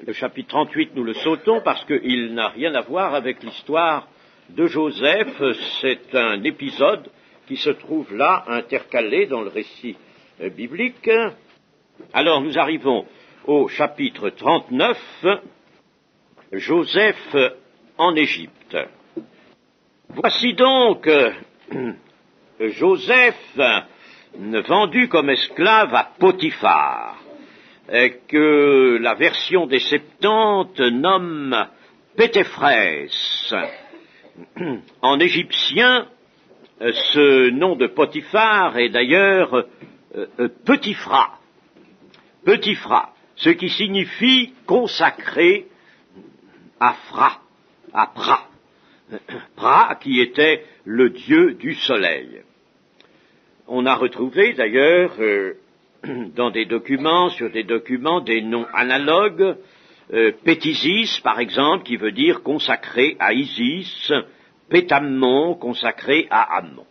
Le chapitre 38, nous le sautons parce qu'il n'a rien à voir avec l'histoire de Joseph. C'est un épisode qui se trouve là, intercalé dans le récit biblique. Alors, nous arrivons au chapitre 39, Joseph en Égypte. Voici donc Joseph vendu comme esclave à Potiphar, que la version des Septante nomme Pétéphres. En égyptien, ce nom de Potiphar est d'ailleurs Petit-Fra, ce qui signifie consacré à Phra, à Pra. Pra qui était le dieu du soleil. On a retrouvé d'ailleurs dans des documents, sur des documents, des noms analogues, Pétisis par exemple, qui veut dire consacré à Isis, Pétammon, consacré à Ammon.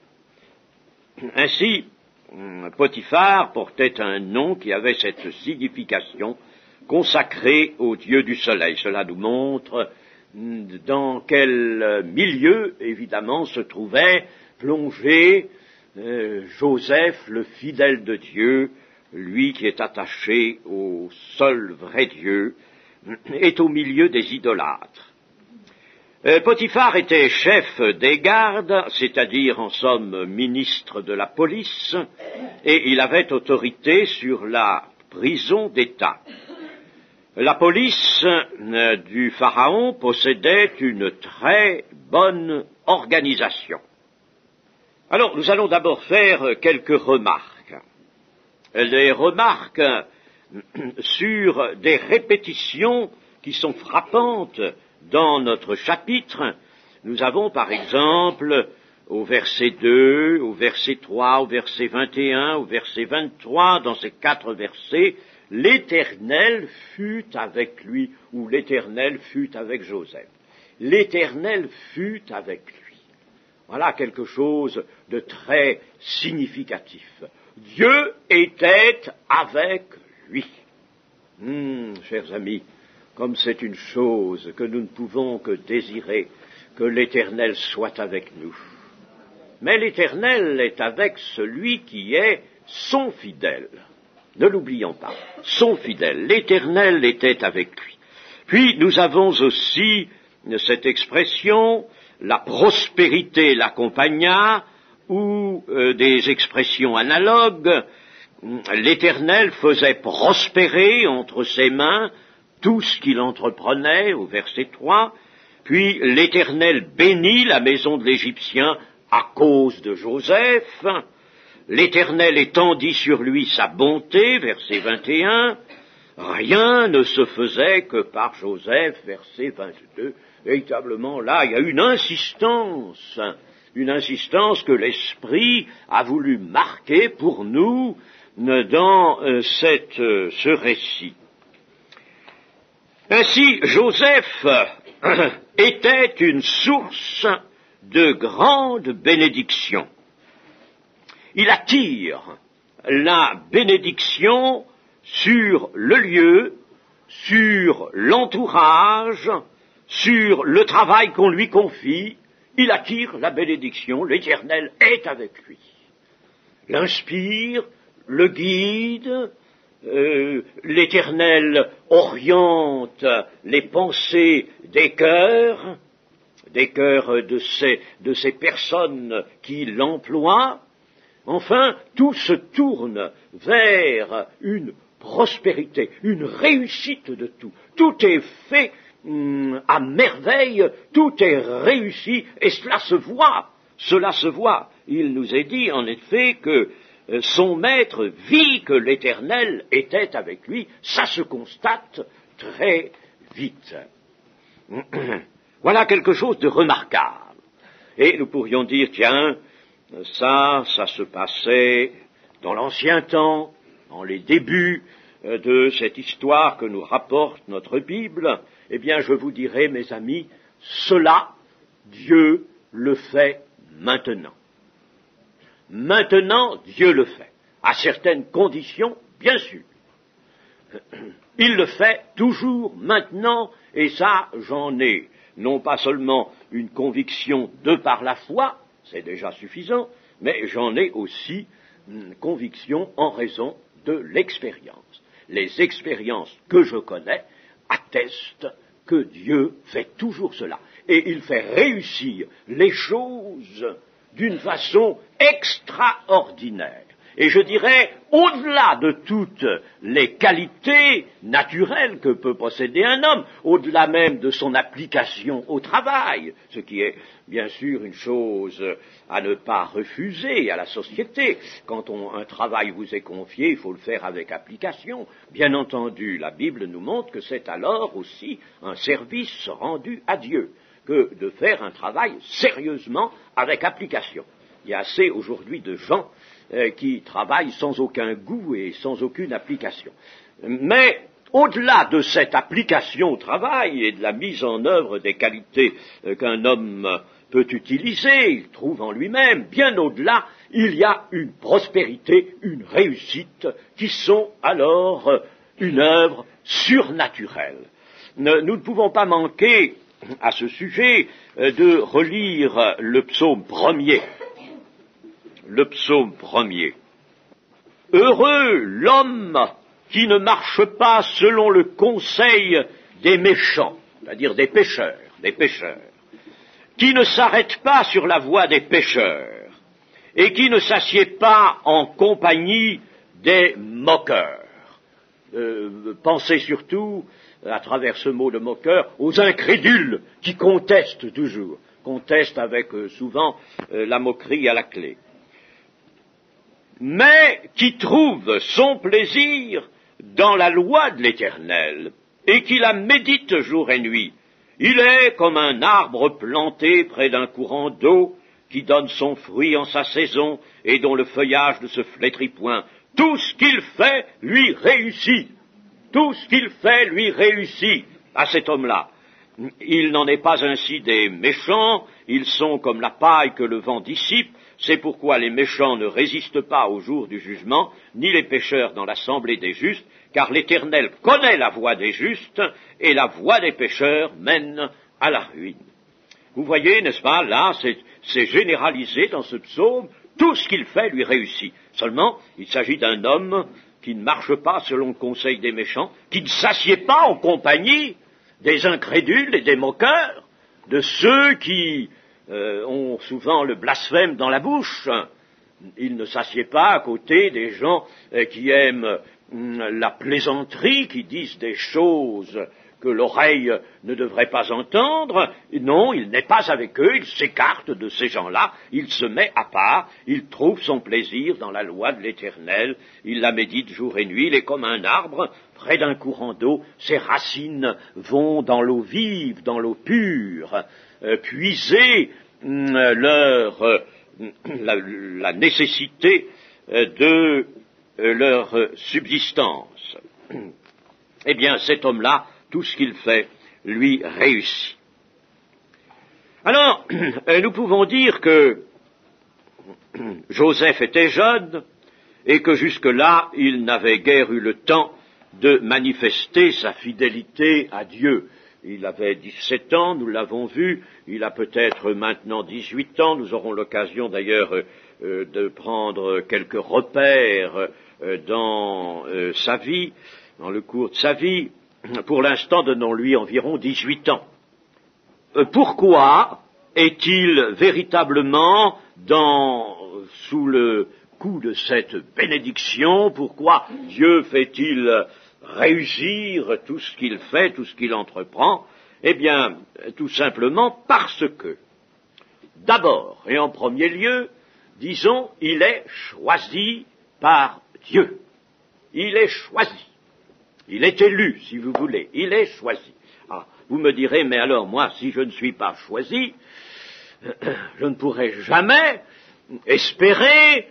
Ainsi, Potiphar portait un nom qui avait cette signification, consacré au dieu du soleil. Cela nous montre dans quel milieu, évidemment, se trouvait plongé Joseph, le fidèle de Dieu, lui qui est attaché au seul vrai Dieu, est au milieu des idolâtres. Potiphar était chef des gardes, c'est-à-dire en somme ministre de la police, et il avait autorité sur la prison d'État. La police du Pharaon possédait une très bonne organisation. Alors, nous allons d'abord faire quelques remarques. Les remarques sur des répétitions qui sont frappantes dans notre chapitre. Nous avons par exemple au verset 2, au verset 3, au verset 21, au verset 23, dans ces 4 versets, l'Éternel fut avec lui, ou l'Éternel fut avec Joseph. L'Éternel fut avec lui. Voilà quelque chose de très significatif. Dieu était avec lui. Chers amis, comme c'est une chose que nous ne pouvons que désirer, que l'Éternel soit avec nous. Mais l'Éternel est avec celui qui est son fidèle. Ne l'oublions pas, son fidèle, l'Éternel était avec lui. Puis nous avons aussi cette expression, la prospérité l'accompagna, ou des expressions analogues, l'Éternel faisait prospérer entre ses mains tout ce qu'il entreprenait, au verset 3, puis l'Éternel bénit la maison de l'Égyptien à cause de Joseph, l'Éternel étendit sur lui sa bonté, verset 21, rien ne se faisait que par Joseph, verset 22. Véritablement, là, il y a une insistance que l'Esprit a voulu marquer pour nous dans ce récit. Ainsi, Joseph était une source de grande bénédiction. Il attire la bénédiction sur le lieu, sur l'entourage, sur le travail qu'on lui confie. Il attire la bénédiction, l'Éternel est avec lui. L'inspire, le guide, l'Éternel oriente les pensées des cœurs de ces personnes qui l'emploient. Enfin, tout se tourne vers une prospérité, une réussite de tout. Tout est fait à merveille, tout est réussi, et cela se voit. Il nous est dit, en effet, que son maître vit que l'Éternel était avec lui. Ça se constate très vite. Voilà quelque chose de remarquable. Et nous pourrions dire, tiens, ça se passait dans l'ancien temps, dans les débuts de cette histoire que nous rapporte notre Bible. Eh bien, je vous dirai, mes amis, cela, Dieu le fait maintenant. Maintenant, Dieu le fait, à certaines conditions, bien sûr. Il le fait toujours maintenant, et ça, j'en ai non pas seulement une conviction de par la foi, c'est déjà suffisant, mais j'en ai aussi une conviction en raison de l'expérience. Les expériences que je connais attestent que Dieu fait toujours cela. Et il fait réussir les choses d'une façon extraordinaire. Et je dirais, au-delà de toutes les qualités naturelles que peut posséder un homme, au-delà même de son application au travail, ce qui est bien sûr une chose à ne pas refuser à la société. Quand un travail vous est confié, il faut le faire avec application. Bien entendu, la Bible nous montre que c'est alors aussi un service rendu à Dieu, que de faire un travail sérieusement avec application. Il y a assez aujourd'hui de gens qui travaillent sans aucun goût et sans aucune application. Mais au-delà de cette application au travail et de la mise en œuvre des qualités qu'un homme peut utiliser, il trouve en lui-même, bien au-delà, il y a une prospérité, une réussite, qui sont alors une œuvre surnaturelle. Nous ne pouvons pas manquer à ce sujet de relire le psaume 1er. Le psaume 1er. Heureux l'homme qui ne marche pas selon le conseil des méchants, c'est-à-dire des pécheurs, qui ne s'arrête pas sur la voie des pécheurs, et qui ne s'assied pas en compagnie des moqueurs. Pensez surtout, à travers ce mot de moqueur, aux incrédules qui contestent toujours, contestent avec souvent la moquerie à la clé, mais qui trouve son plaisir dans la loi de l'Éternel, et qui la médite jour et nuit. Il est comme un arbre planté près d'un courant d'eau, qui donne son fruit en sa saison, et dont le feuillage ne se flétrit point. Tout ce qu'il fait lui réussit. Tout ce qu'il fait lui réussit à cet homme-là. Il n'en est pas ainsi des méchants, ils sont comme la paille que le vent dissipe. C'est pourquoi les méchants ne résistent pas au jour du jugement, ni les pécheurs dans l'assemblée des justes, car l'Éternel connaît la voie des justes, et la voie des pécheurs mène à la ruine. Vous voyez, n'est-ce pas, là, c'est généralisé dans ce psaume, tout ce qu'il fait lui réussit. Seulement, il s'agit d'un homme qui ne marche pas selon le conseil des méchants, qui ne s'assied pas en compagnie des incrédules et des moqueurs, de ceux qui ont souvent le blasphème dans la bouche. Il ne s'assied pas à côté des gens qui aiment la plaisanterie, qui disent des choses que l'oreille ne devrait pas entendre. Non, il n'est pas avec eux, il s'écarte de ces gens-là, il se met à part, il trouve son plaisir dans la loi de l'Éternel, il la médite jour et nuit, il est comme un arbre près d'un courant d'eau, ses racines vont dans l'eau vive, dans l'eau pure, puiser la nécessité de leur subsistance. Eh bien, cet homme-là, tout ce qu'il fait lui réussit. Alors, nous pouvons dire que Joseph était jeune et que jusque-là, il n'avait guère eu le temps de manifester sa fidélité à Dieu. Il avait 17 ans, nous l'avons vu, il a peut-être maintenant 18 ans, nous aurons l'occasion d'ailleurs de prendre quelques repères dans sa vie, dans le cours de sa vie. Pour l'instant, donnons-lui environ 18 ans. Pourquoi est-il véritablement sous le coup de cette bénédiction? Pourquoi Dieu fait-il réussir tout ce qu'il fait, tout ce qu'il entreprend? Eh bien, tout simplement parce que, d'abord et en premier lieu, disons, il est choisi par Dieu. Il est choisi. Il est élu, si vous voulez. Il est choisi. Ah, vous me direz, mais alors moi, si je ne suis pas choisi, je ne pourrai jamais espérer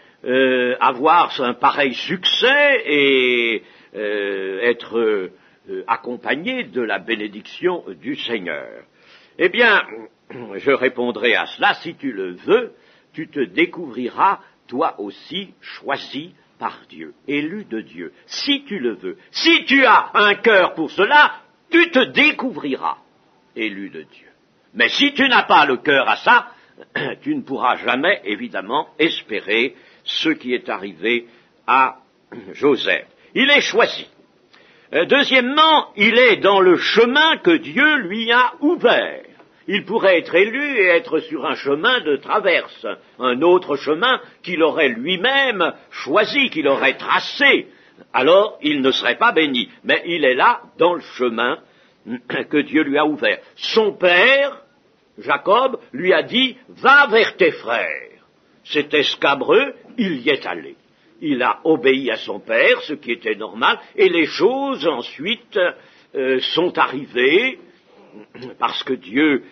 avoir un pareil succès et être accompagné de la bénédiction du Seigneur. Eh bien, je répondrai à cela, si tu le veux, tu te découvriras toi aussi choisi par Dieu, élu de Dieu, si tu le veux, si tu as un cœur pour cela, tu te découvriras élu de Dieu. Mais si tu n'as pas le cœur à ça, tu ne pourras jamais, évidemment, espérer ce qui est arrivé à Joseph. Il est choisi. Deuxièmement, il est dans le chemin que Dieu lui a ouvert. Il pourrait être élu et être sur un chemin de traverse, un autre chemin qu'il aurait lui-même choisi, qu'il aurait tracé. Alors, il ne serait pas béni. Mais il est là, dans le chemin que Dieu lui a ouvert. Son père, Jacob, lui a dit « Va vers tes frères ». C'était scabreux, il y est allé. Il a obéi à son père, ce qui était normal, et les choses ensuite sont arrivées parce que Dieu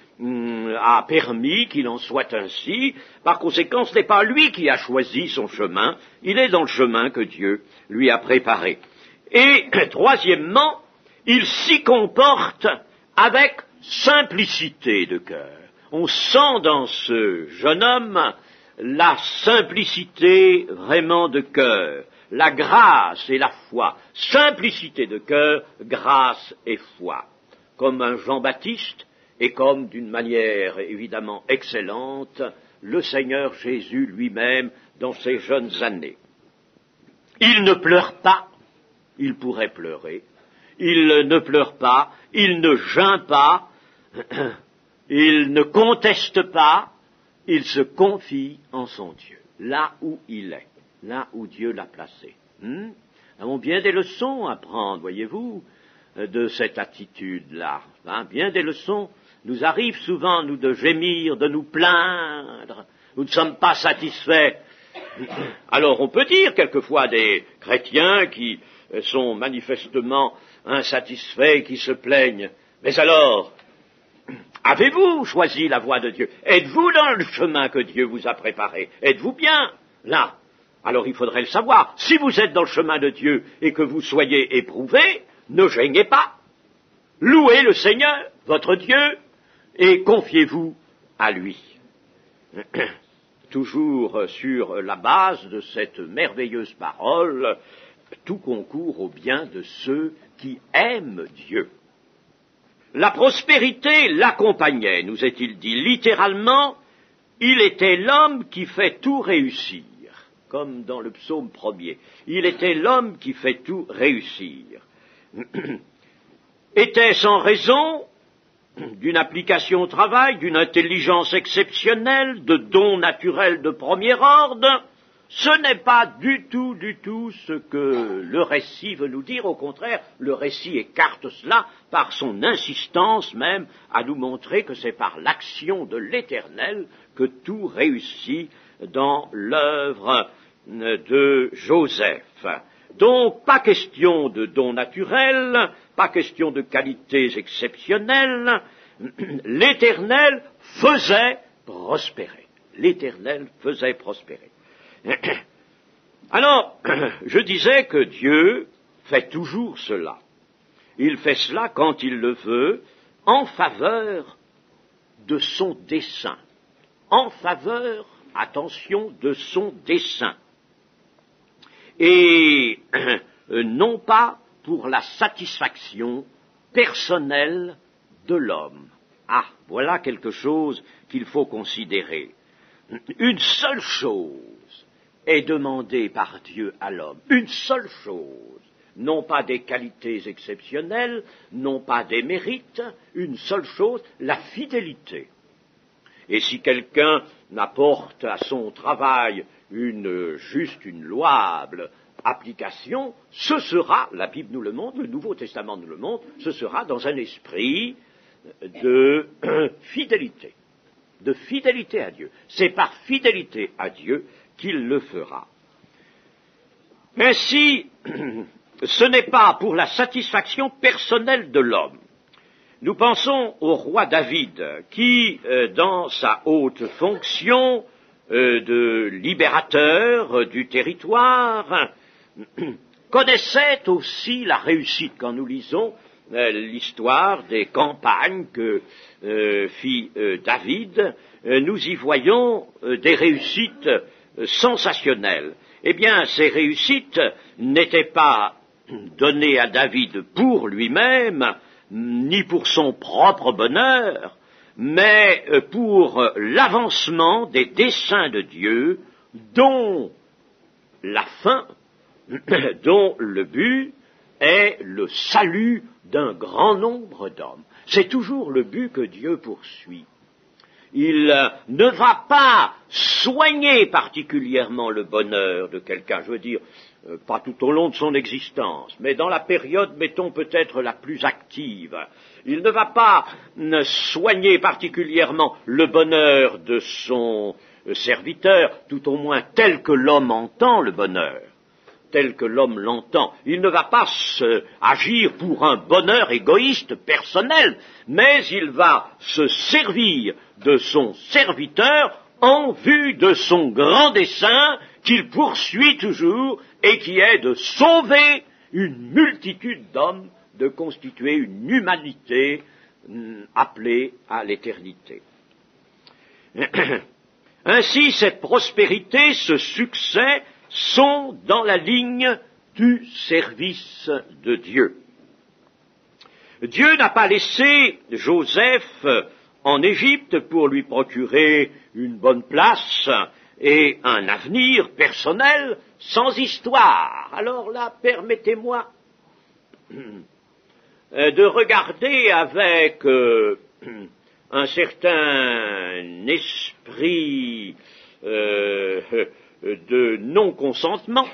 a permis qu'il en soit ainsi. Par conséquent, ce n'est pas lui qui a choisi son chemin, il est dans le chemin que Dieu lui a préparé. Et troisièmement, il s'y comporte avec simplicité de cœur. On sent dans ce jeune homme la simplicité vraiment de cœur, la grâce et la foi. Simplicité de cœur, grâce et foi. Comme un Jean-Baptiste et comme d'une manière évidemment excellente, le Seigneur Jésus lui-même dans ses jeunes années. Il ne pleure pas, il pourrait pleurer. Il ne pleure pas, il ne geint pas, il ne conteste pas, il se confie en son Dieu, là où il est, là où Dieu l'a placé. Nous avons bien des leçons à prendre, voyez-vous, de cette attitude-là. Bien des leçons. Nous arrive souvent, nous, de gémir, de nous plaindre. Nous ne sommes pas satisfaits. Alors on peut dire quelquefois des chrétiens qui sont manifestement insatisfaits, qui se plaignent. Mais alors, avez-vous choisi la voie de Dieu? Êtes-vous dans le chemin que Dieu vous a préparé? Êtes-vous bien là? Alors il faudrait le savoir. Si vous êtes dans le chemin de Dieu et que vous soyez éprouvés, ne gênez pas. Louez le Seigneur, votre Dieu, et confiez-vous à lui. Toujours sur la base de cette merveilleuse parole, tout concourt au bien de ceux qui aiment Dieu. La prospérité l'accompagnait, nous est-il dit. Littéralement, il était l'homme qui fait tout réussir, comme dans le psaume 1er. Il était l'homme qui fait tout réussir. Était-ce en raison d'une application au travail, d'une intelligence exceptionnelle, de dons naturels de premier ordre? Ce n'est pas du tout ce que le récit veut nous dire. Au contraire, le récit écarte cela par son insistance même à nous montrer que c'est par l'action de l'Éternel que tout réussit dans l'œuvre de Joseph. Donc, pas question de dons naturels, pas question de qualités exceptionnelles. L'Éternel faisait prospérer. L'Éternel faisait prospérer. Alors, je disais que Dieu fait toujours cela. Il fait cela quand il le veut, en faveur de son dessein. En faveur, attention, de son dessein. Et non pas pour la satisfaction personnelle de l'homme. Ah, voilà quelque chose qu'il faut considérer. Une seule chose est demandée par Dieu à l'homme. Une seule chose. Non pas des qualités exceptionnelles, non pas des mérites, une seule chose, la fidélité. Et si quelqu'un n'apporte à son travail une louable application, ce sera, la Bible nous le montre, le Nouveau Testament nous le montre, ce sera dans un esprit de fidélité à Dieu. C'est par fidélité à Dieu qu'il le fera. Ainsi, ce n'est pas pour la satisfaction personnelle de l'homme. Nous pensons au roi David, qui, dans sa haute fonction de libérateur du territoire, connaissait aussi la réussite. Quand nous lisons l'histoire des campagnes que fit David, nous y voyons des réussites sensationnelles. Eh bien, ces réussites n'étaient pas données à David pour lui-même, ni pour son propre bonheur, mais pour l'avancement des desseins de Dieu, dont la fin, dont le but est le salut d'un grand nombre d'hommes. C'est toujours le but que Dieu poursuit. Il ne va pas soigner particulièrement le bonheur de quelqu'un, je veux dire, pas tout au long de son existence, mais dans la période, mettons, peut-être la plus active. Il ne va pas soigner particulièrement le bonheur de son serviteur, tout au moins tel que l'homme entend le bonheur, tel que l'homme l'entend. Il ne va pas agir pour un bonheur égoïste, personnel, mais il va se servir de son serviteur en vue de son grand dessein qu'il poursuit toujours et qui est de sauver une multitude d'hommes, de constituer une humanité appelée à l'éternité. Ainsi, cette prospérité, ce succès sont dans la ligne du service de Dieu. Dieu n'a pas laissé Joseph en Égypte pour lui procurer une bonne place et un avenir personnel sans histoire. Alors là, permettez-moi de regarder avec un certain esprit de non-consentement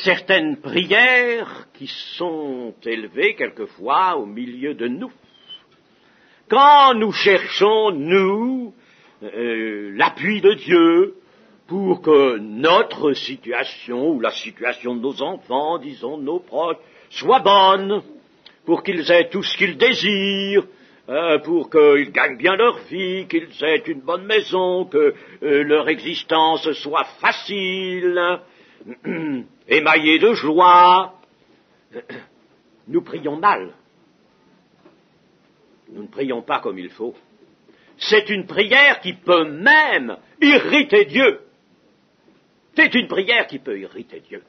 certaines prières qui sont élevées quelquefois au milieu de nous. Quand nous cherchons, nous, l'appui de Dieu pour que notre situation, ou la situation de nos enfants, disons de nos proches, soit bonne, pour qu'ils aient tout ce qu'ils désirent, pour qu'ils gagnent bien leur vie, qu'ils aient une bonne maison, que leur existence soit facile, émaillée de joie, nous prions mal. Nous ne prions pas comme il faut. C'est une prière qui peut même irriter Dieu. C'est une prière qui peut irriter Dieu,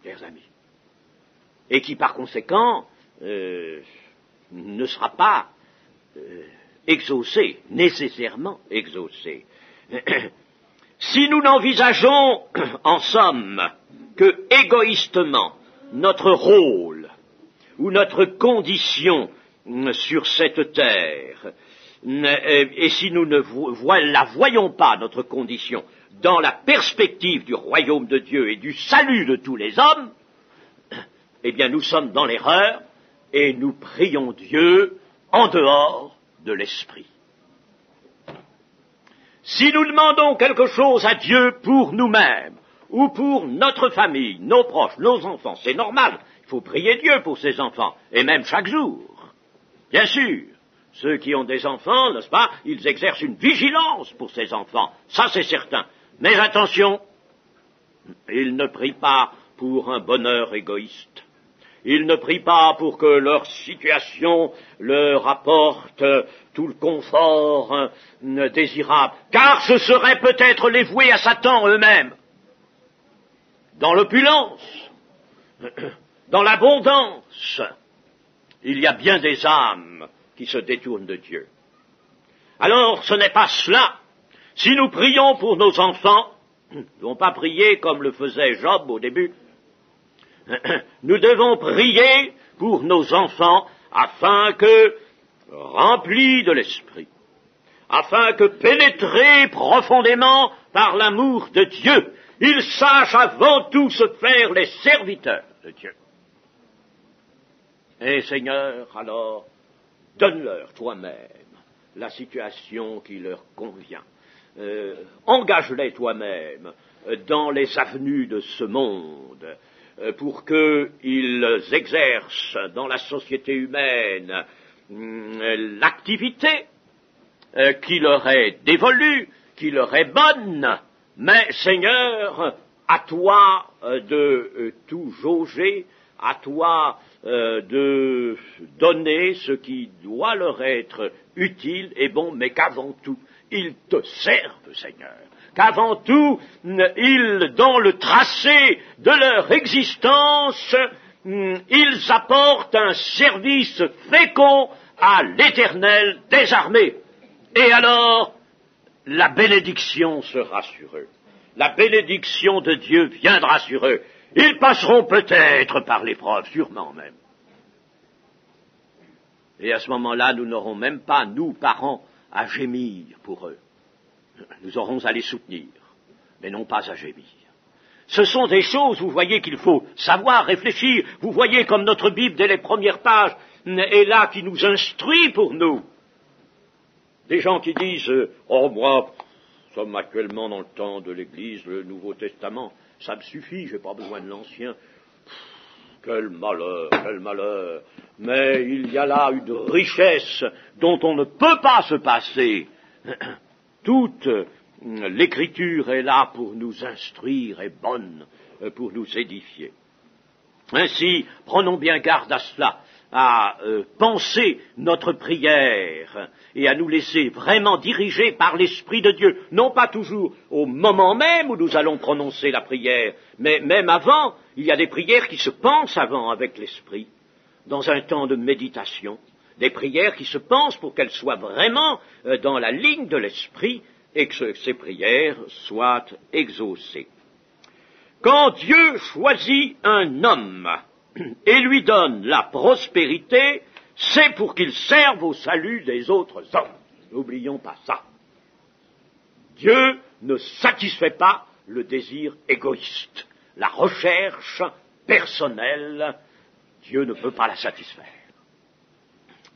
chers amis, et qui par conséquent ne sera pas exaucée, nécessairement exaucée. Si nous n'envisageons en somme que égoïstement notre rôle ou notre condition sur cette terre, et si nous ne la voyons pas, notre condition, dans la perspective du royaume de Dieu et du salut de tous les hommes, eh bien nous sommes dans l'erreur et nous prions Dieu en dehors de l'esprit. Si nous demandons quelque chose à Dieu pour nous-mêmes, ou pour notre famille, nos proches, nos enfants, c'est normal, il faut prier Dieu pour ses enfants, et même chaque jour. Bien sûr, ceux qui ont des enfants, n'est-ce pas, ils exercent une vigilance pour ces enfants, ça c'est certain. Mais attention, ils ne prient pas pour un bonheur égoïste. Ils ne prient pas pour que leur situation leur apporte tout le confort désirable, car ce serait peut-être les vouer à Satan eux-mêmes. Dans l'opulence, dans l'abondance, il y a bien des âmes qui se détournent de Dieu. Alors, ce n'est pas cela. Si nous prions pour nos enfants, nous ne devons pas prier comme le faisait Job au début. Nous devons prier pour nos enfants afin que, remplis de l'esprit, afin que, pénétrés profondément par l'amour de Dieu, ils sachent avant tout se faire les serviteurs de Dieu. Et Seigneur, alors, donne-leur toi-même la situation qui leur convient. Engage-les toi-même dans les avenues de ce monde pour qu'ils exercent dans la société humaine l'activité qui leur est dévolue, qui leur est bonne, mais Seigneur, à toi de tout jauger, à toi de donner ce qui doit leur être utile et bon, mais qu'avant tout, ils te servent, Seigneur, qu'avant tout, ils, dans le tracé de leur existence, ils apportent un service fécond à l'Éternel des armées. Et alors, la bénédiction sera sur eux. La bénédiction de Dieu viendra sur eux. Ils passeront peut-être par l'épreuve, sûrement même. Et à ce moment-là, nous n'aurons même pas, nous, parents, à gémir pour eux. Nous aurons à les soutenir, mais non pas à gémir. Ce sont des choses, vous voyez, qu'il faut savoir, réfléchir. Vous voyez comme notre Bible, dès les premières pages, est là, qui nous instruit pour nous. Des gens qui disent « Oh, moi, nous sommes actuellement dans le temps de l'Église, le Nouveau Testament, ça me suffit, j'ai pas besoin de l'Ancien. » Quel malheur, quel malheur. Mais il y a là une richesse dont on ne peut pas se passer. Toute l'Écriture est là pour nous instruire et bonne pour nous édifier. Ainsi, prenons bien garde à cela, à penser notre prière et à nous laisser vraiment diriger par l'Esprit de Dieu, non pas toujours au moment même où nous allons prononcer la prière, mais même avant. Il y a des prières qui se pensent avant avec l'Esprit, dans un temps de méditation, des prières qui se pensent pour qu'elles soient vraiment dans la ligne de l'Esprit et que ces prières soient exaucées. Quand Dieu choisit un homme et lui donne la prospérité, c'est pour qu'il serve au salut des autres hommes. N'oublions pas ça. Dieu ne satisfait pas le désir égoïste. La recherche personnelle, Dieu ne peut pas la satisfaire.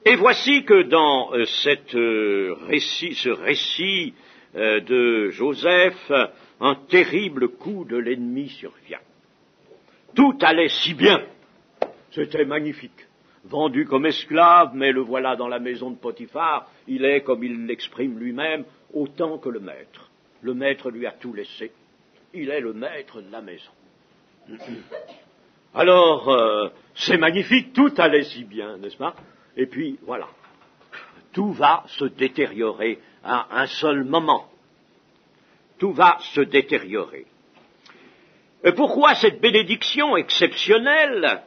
Et voici que dans ce récit de Joseph, un terrible coup de l'ennemi survient. Tout allait si bien, c'était magnifique. Vendu comme esclave, mais le voilà dans la maison de Potiphar, il est, comme il l'exprime lui-même, autant que le maître. Le maître lui a tout laissé. Il est le maître de la maison. Alors, c'est magnifique, tout allait si bien, n'est-ce pas? Et puis, voilà, tout va se détériorer à un seul moment. Tout va se détériorer. Et pourquoi cette bénédiction exceptionnelle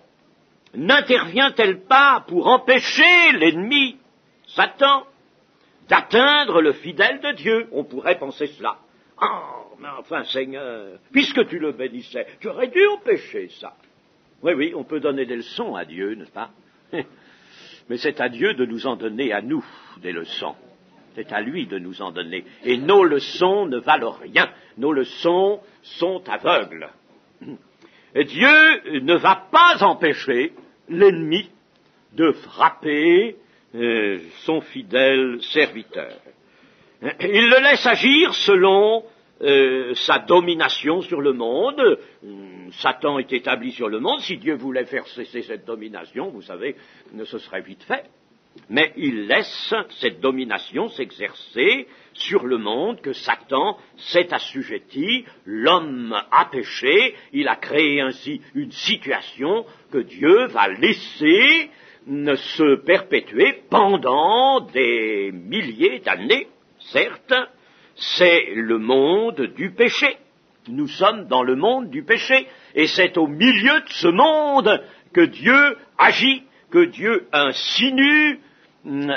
n'intervient-elle pas pour empêcher l'ennemi, Satan, d'atteindre le fidèle de Dieu? On pourrait penser cela. Oh, mais enfin, Seigneur, puisque tu le bénissais, tu aurais dû empêcher ça. Oui, on peut donner des leçons à Dieu, n'est-ce pas? Mais c'est à Dieu de nous en donner à nous des leçons. C'est à lui de nous en donner. Et nos leçons ne valent rien. Nos leçons sont aveugles. Et Dieu ne va pas empêcher l'ennemi de frapper son fidèle serviteur. Il le laisse agir selon sa domination sur le monde. Satan est établi sur le monde. Si Dieu voulait faire cesser cette domination, vous savez, ce serait vite fait. Mais il laisse cette domination s'exercer sur le monde que Satan s'est assujetti. L'homme a péché, il a créé ainsi une situation que Dieu va laisser se perpétuer pendant des milliers d'années, certes. C'est le monde du péché. Nous sommes dans le monde du péché, et c'est au milieu de ce monde que Dieu agit, que Dieu insinue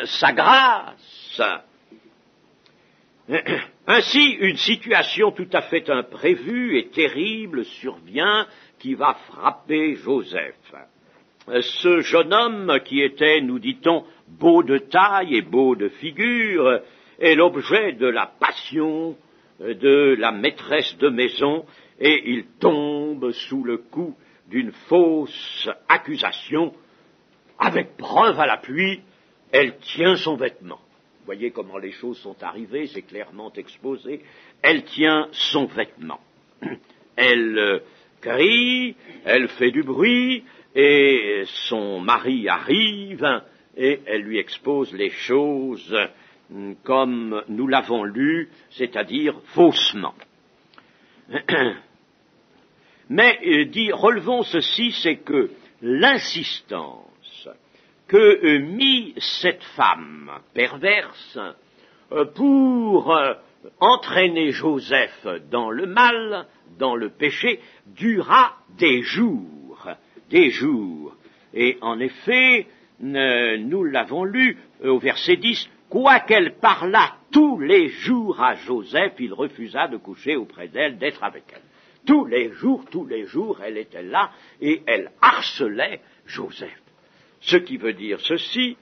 sa grâce. Ainsi, une situation tout à fait imprévue et terrible survient qui va frapper Joseph. Ce jeune homme qui était, nous dit-on, beau de taille et beau de figure, est l'objet de la passion de la maîtresse de maison, et il tombe sous le coup d'une fausse accusation. Avec preuve à l'appui, elle tient son vêtement. Vous voyez comment les choses sont arrivées, c'est clairement exposé. Elle tient son vêtement. Elle crie, elle fait du bruit, et son mari arrive, et elle lui expose les choses comme nous l'avons lu, c'est-à-dire faussement. Mais, relevons ceci, c'est que l'insistance que mit cette femme perverse pour entraîner Joseph dans le mal, dans le péché, dura des jours, des jours. Et en effet, nous l'avons lu au verset 10, « Quoiqu'elle parlât tous les jours à Joseph, il refusa de coucher auprès d'elle, d'être avec elle. » tous les jours, elle était là et elle harcelait Joseph. Ce qui veut dire ceci,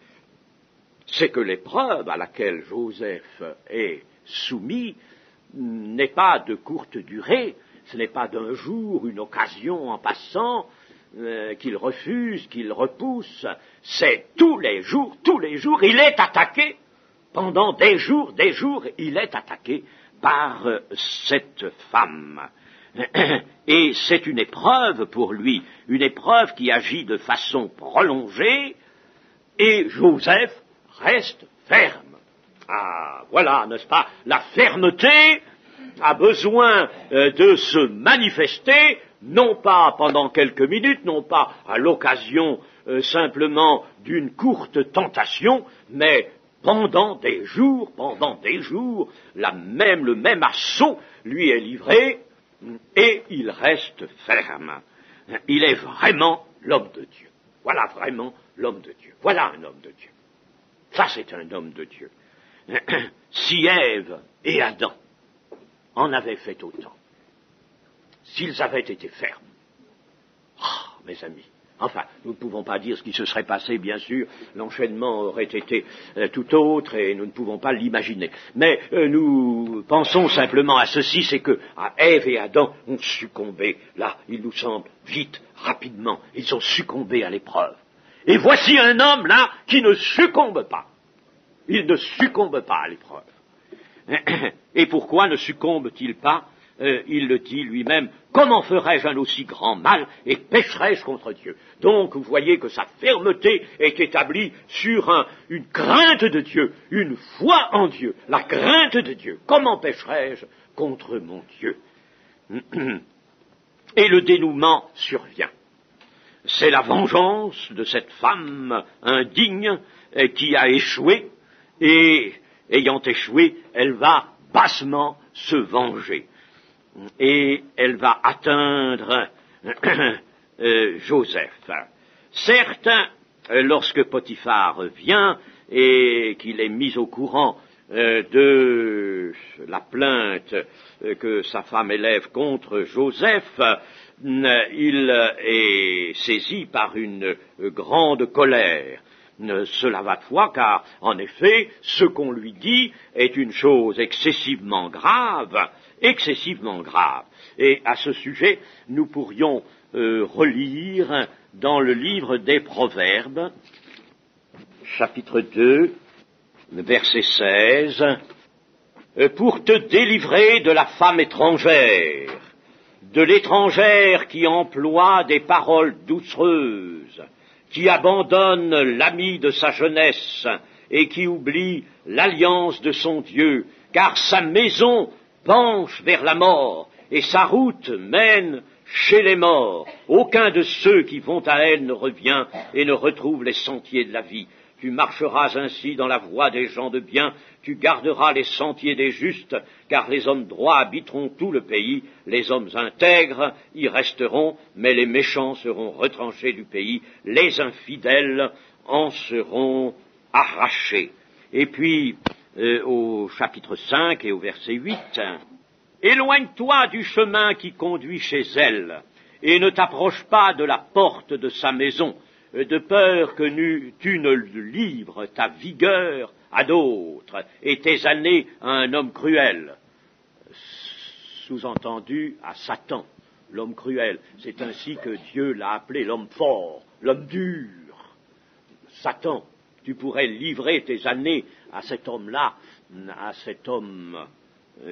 c'est que l'épreuve à laquelle Joseph est soumis n'est pas de courte durée, ce n'est pas d'un jour, une occasion en passant, qu'il refuse, qu'il repousse, c'est tous les jours, il est attaqué. Pendant des jours, il est attaqué par cette femme. Et c'est une épreuve pour lui, une épreuve qui agit de façon prolongée, et Joseph reste ferme. Ah, voilà, n'est-ce pas? La fermeté a besoin de se manifester, non pas pendant quelques minutes, non pas à l'occasion simplement d'une courte tentation, mais pendant des jours, le même assaut lui est livré, et il reste ferme. Il est vraiment l'homme de Dieu. Voilà vraiment l'homme de Dieu. Voilà un homme de Dieu. Ça, c'est un homme de Dieu. Si Ève et Adam en avaient fait autant, s'ils avaient été fermes, mes amis, enfin, nous ne pouvons pas dire ce qui se serait passé, bien sûr, l'enchaînement aurait été tout autre et nous ne pouvons pas l'imaginer. Mais nous pensons simplement à ceci, c'est que Ève et Adam ont succombé, là, il nous semble, vite, rapidement, ils ont succombé à l'épreuve. Et voici un homme, là, qui ne succombe pas. Il ne succombe pas à l'épreuve. Et pourquoi ne succombe-t-il pas? Il le dit lui-même, comment ferais-je un aussi grand mal et pécherais-je contre Dieu? Donc vous voyez que sa fermeté est établie sur une crainte de Dieu, une foi en Dieu, la crainte de Dieu. Comment pécherais-je contre mon Dieu? Et le dénouement survient. C'est la vengeance de cette femme indigne qui a échoué, et ayant échoué, elle va bassement se venger. Et elle va atteindre Joseph. Certes, lorsque Potiphar vient et qu'il est mis au courant de la plainte que sa femme élève contre Joseph, il est saisi par une grande colère. Cela va de soi, car, en effet, ce qu'on lui dit est une chose excessivement grave. Et à ce sujet, nous pourrions relire dans le livre des Proverbes, chapitre 2, verset 16, « Pour te délivrer de la femme étrangère, de l'étrangère qui emploie des paroles doucereuses, qui abandonne l'ami de sa jeunesse et qui oublie l'alliance de son Dieu, car sa maison penche vers la mort et sa route mène chez les morts. Aucun de ceux qui vont à elle ne revient et ne retrouve les sentiers de la vie. Tu marcheras ainsi dans la voie des gens de bien, tu garderas les sentiers des justes, car les hommes droits habiteront tout le pays, les hommes intègres y resteront, mais les méchants seront retranchés du pays, les infidèles en seront arrachés. » Et puis, au chapitre 5 et au verset 8, « Éloigne-toi du chemin qui conduit chez elle, et ne t'approche pas de la porte de sa maison, de peur que tu ne livres ta vigueur à d'autres et tes années à un homme cruel. » Sous-entendu à Satan, l'homme cruel. C'est ainsi que Dieu l'a appelé l'homme fort, l'homme dur. Satan, tu pourrais livrer tes années à cet homme-là, à cet homme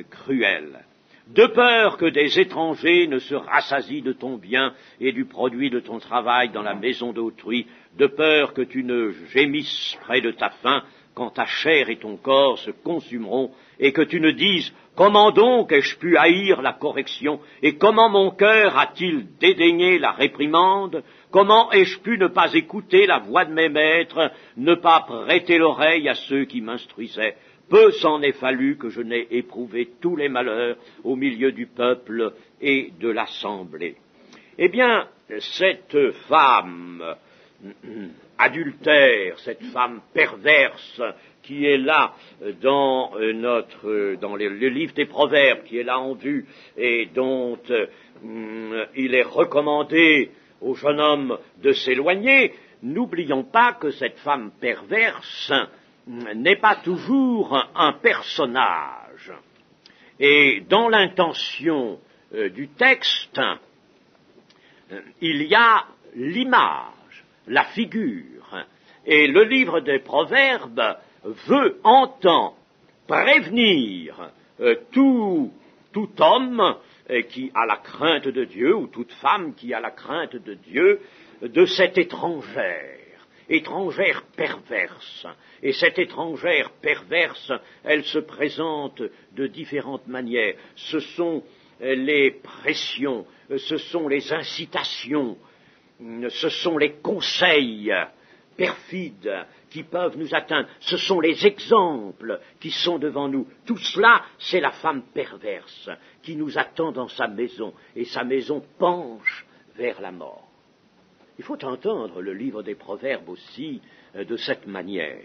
cruel. De peur que des étrangers ne se rassasient de ton bien et du produit de ton travail dans la maison d'autrui, de peur que tu ne gémisses près de ta faim quand ta chair et ton corps se consumeront, et que tu ne dises « Comment donc ai-je pu haïr la correction, et comment mon cœur a-t-il dédaigné la réprimande? Comment ai-je pu ne pas écouter la voix de mes maîtres, ne pas prêter l'oreille à ceux qui m'instruisaient? peu s'en est fallu que je n'ai éprouvé tous les malheurs au milieu du peuple et de l'assemblée. Eh bien, cette femme adultère, cette femme perverse qui est là dans le livre des Proverbes, qui est là en vue et dont il est recommandé au jeune homme de s'éloigner, n'oublions pas que cette femme perverse n'est pas toujours un personnage. Et dans l'intention du texte, il y a l'image, la figure. Et le livre des Proverbes entend prévenir tout homme qui a la crainte de Dieu, ou toute femme qui a la crainte de Dieu, de cette étrangère perverse. Et cette étrangère perverse, elle se présente de différentes manières. Ce sont les pressions, ce sont les incitations, ce sont les conseils perfides qui peuvent nous atteindre, ce sont les exemples qui sont devant nous. Tout cela, c'est la femme perverse qui nous attend dans sa maison, et sa maison penche vers la mort. Il faut entendre le livre des Proverbes aussi de cette manière.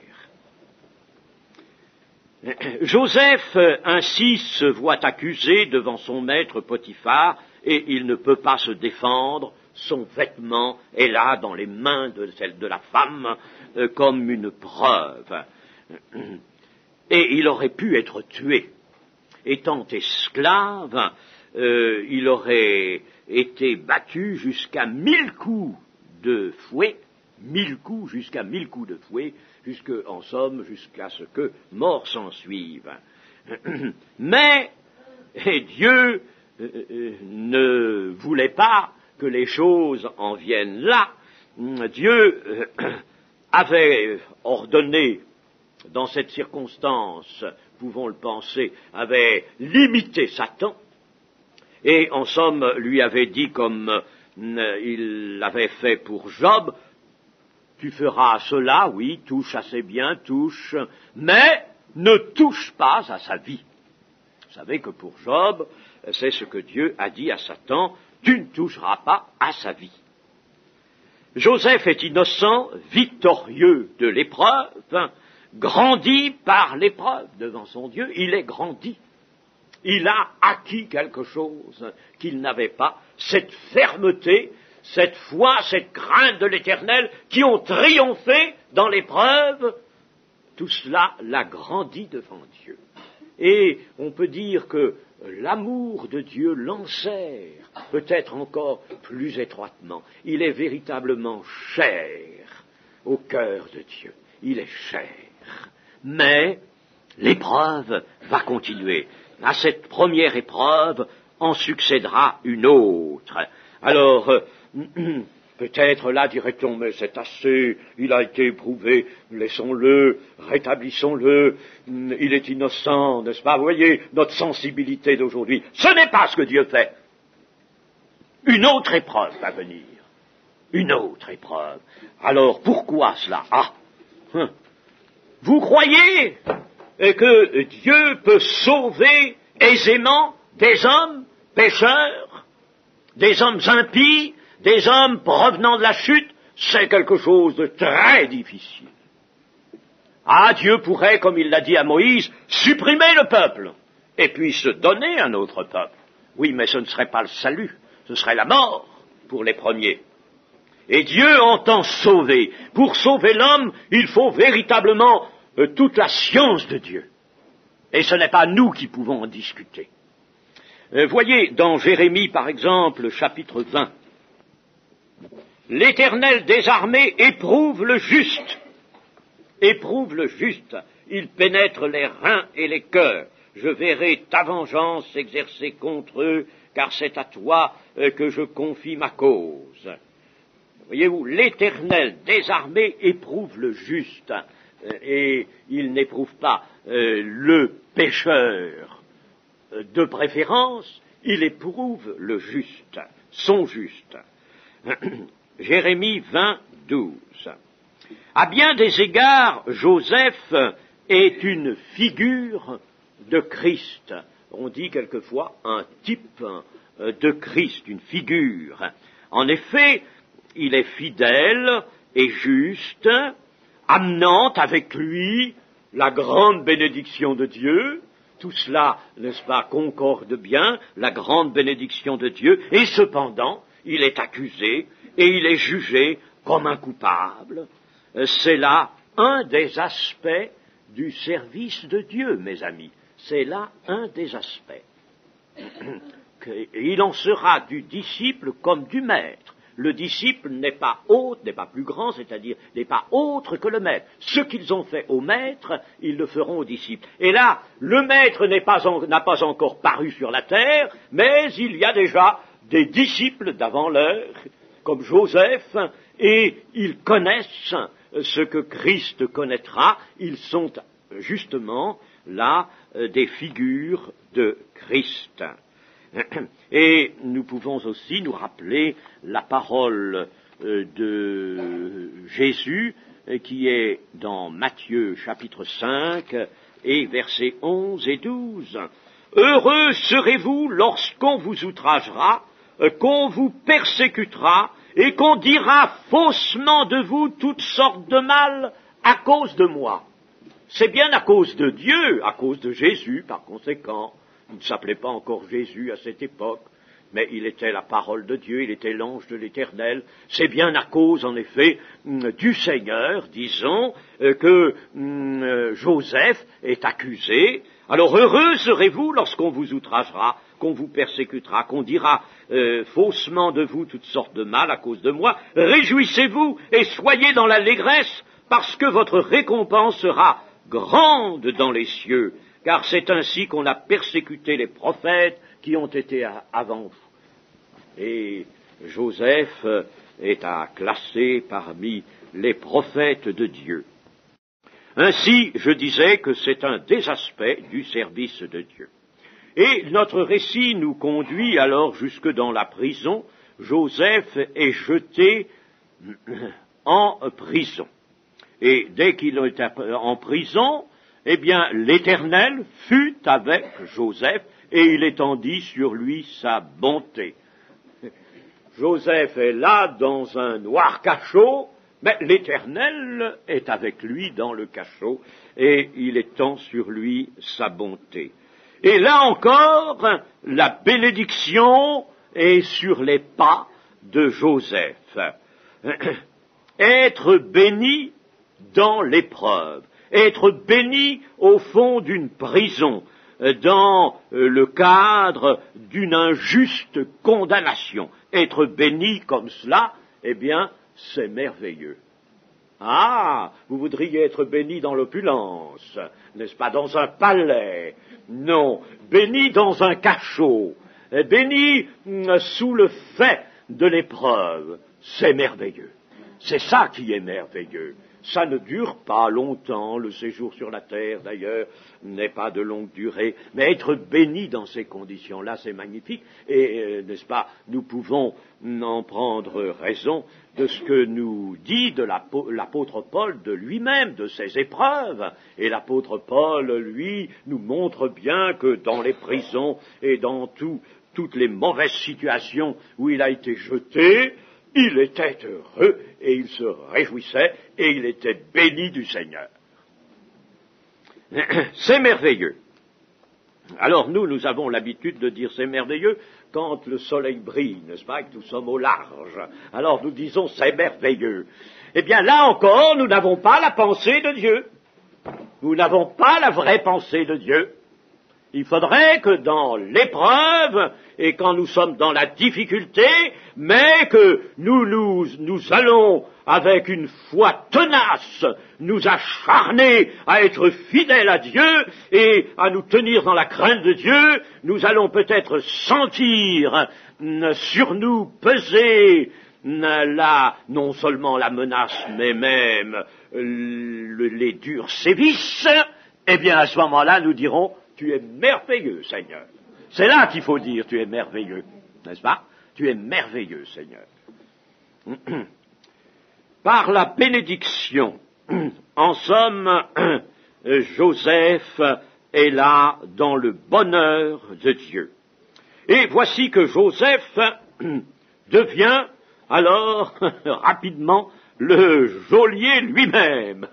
Joseph ainsi se voit accusé devant son maître Potiphar, et il ne peut pas se défendre. Son vêtement est là dans les mains de la femme comme une preuve. Et il aurait pu être tué. Étant esclave, il aurait été battu jusqu'à 1000 coups de fouet, 1000 coups, jusqu'à 1000 coups de fouet, en somme, jusqu'à ce que mort s'en suive. Mais Dieu ne voulait pas que les choses en viennent là. Dieu avait ordonné, dans cette circonstance, pouvons le penser, avait limité Satan, et en somme lui avait dit, comme il l'avait fait pour Job, tu feras cela, oui, touche assez bien, touche, mais ne touche pas à sa vie. Vous savez que pour Job, c'est ce que Dieu a dit à Satan, tu ne toucheras pas à sa vie. Joseph est innocent, victorieux de l'épreuve, grandi par l'épreuve devant son Dieu, il est grandi. Il a acquis quelque chose qu'il n'avait pas, cette fermeté, cette foi, cette crainte de l'Éternel qui ont triomphé dans l'épreuve. Tout cela l'a grandi devant Dieu. Et on peut dire que l'amour de Dieu l'enserre, peut-être encore plus étroitement. Il est véritablement cher au cœur de Dieu. Il est cher. Mais l'épreuve va continuer. À cette première épreuve en succédera une autre. Alors, peut-être là dirait-on, mais c'est assez, il a été éprouvé, laissons-le, rétablissons-le, il est innocent, n'est-ce pas? Vous voyez, notre sensibilité d'aujourd'hui, ce n'est pas ce que Dieu fait. Une autre épreuve va venir. Une autre épreuve. Alors, pourquoi cela? Vous croyez que Dieu peut sauver aisément des hommes pécheurs, des hommes impies, des hommes provenant de la chute? C'est quelque chose de très difficile. Dieu pourrait, comme il l'a dit à Moïse, supprimer le peuple, et puis se donner un autre peuple. Oui, mais ce ne serait pas le salut, ce serait la mort pour les premiers. Et Dieu entend sauver. Pour sauver l'homme, il faut véritablement toute la science de Dieu. Et ce n'est pas nous qui pouvons en discuter. Voyez, dans Jérémie, par exemple, chapitre 20, l'Éternel des armées éprouve le juste. Éprouve le juste. Il pénètre les reins et les cœurs. Je verrai ta vengeance s'exercer contre eux, car c'est à toi que je confie ma cause. Voyez-vous, l'Éternel des armées éprouve le juste. Et il n'éprouve pas le pécheur de préférence, il éprouve le juste, son juste. Jérémie 20, 12. À bien des égards, Joseph est une figure de Christ. On dit quelquefois un type de Christ, une figure. En effet, il est fidèle et juste, amenant avec lui la grande bénédiction de Dieu. Tout cela, n'est-ce pas, concorde bien, la grande bénédiction de Dieu, et cependant, il est accusé et il est jugé comme un coupable. C'est là un des aspects du service de Dieu, mes amis. C'est là un des aspects. Il en sera du disciple comme du maître. Le disciple n'est pas autre, n'est pas plus grand, c'est-à-dire n'est pas autre que le maître. Ce qu'ils ont fait au maître, ils le feront aux disciples. Et là, le maître n'a pas encore paru sur la terre, mais il y a déjà des disciples d'avant l'heure, comme Joseph, et ils connaissent ce que Christ connaîtra. Ils sont justement là des figures de Christ. Et nous pouvons aussi nous rappeler la parole de Jésus qui est dans Matthieu chapitre 5 et versets 11 et 12. Heureux serez-vous lorsqu'on vous outragera, qu'on vous persécutera et qu'on dira faussement de vous toutes sortes de mal à cause de moi. C'est bien à cause de Dieu, à cause de Jésus par conséquent. Il ne s'appelait pas encore Jésus à cette époque, mais il était la parole de Dieu, il était l'ange de l'Éternel. C'est bien à cause, en effet, du Seigneur, disons, que Joseph est accusé. Alors heureux serez-vous lorsqu'on vous outragera, qu'on vous persécutera, qu'on dira faussement de vous toutes sortes de mal à cause de moi. Réjouissez-vous et soyez dans l'allégresse, parce que votre récompense sera grande dans les cieux. Car c'est ainsi qu'on a persécuté les prophètes qui ont été avant vous. Et Joseph est à classer parmi les prophètes de Dieu. Ainsi, je disais que c'est un des aspects du service de Dieu. Et notre récit nous conduit alors jusque dans la prison. Joseph est jeté en prison. Et dès qu'il est en prison, eh bien, l'Éternel fut avec Joseph et il étendit sur lui sa bonté. Joseph est là dans un noir cachot, mais l'Éternel est avec lui dans le cachot et il étend sur lui sa bonté. Et là encore, la bénédiction est sur les pas de Joseph. Être béni dans l'épreuve. Être béni au fond d'une prison, dans le cadre d'une injuste condamnation. Être béni comme cela, eh bien, c'est merveilleux. Ah, vous voudriez être béni dans l'opulence, n'est-ce pas, dans un palais? Non, béni dans un cachot, béni sous le fait de l'épreuve, c'est merveilleux. C'est ça qui est merveilleux. Ça ne dure pas longtemps, le séjour sur la terre, d'ailleurs, n'est pas de longue durée, mais être béni dans ces conditions-là, c'est magnifique, et, n'est-ce pas, nous pouvons en prendre raison de ce que nous dit de l'apôtre Paul de lui-même, de ses épreuves, et l'apôtre Paul, lui, nous montre bien que dans les prisons et dans toutes les mauvaises situations où il a été jeté, il était heureux et il se réjouissait et il était béni du Seigneur. C'est merveilleux. Alors nous avons l'habitude de dire c'est merveilleux quand le soleil brille, n'est-ce pas, et que nous sommes au large. Alors nous disons c'est merveilleux. Eh bien là encore, nous n'avons pas la pensée de Dieu. Nous n'avons pas la vraie pensée de Dieu. Il faudrait que dans l'épreuve, et quand nous sommes dans la difficulté, mais que nous allons, avec une foi tenace, nous acharner à être fidèles à Dieu et à nous tenir dans la crainte de Dieu, nous allons peut-être sentir sur nous peser non seulement la menace, mais même les durs sévices. Eh bien, à ce moment-là, nous dirons, tu es merveilleux, Seigneur. C'est là qu'il faut dire, tu es merveilleux, n'est-ce pas? Tu es merveilleux, Seigneur. Par la bénédiction, en somme, Joseph est là dans le bonheur de Dieu. Et voici que Joseph devient alors rapidement le geôlier lui-même.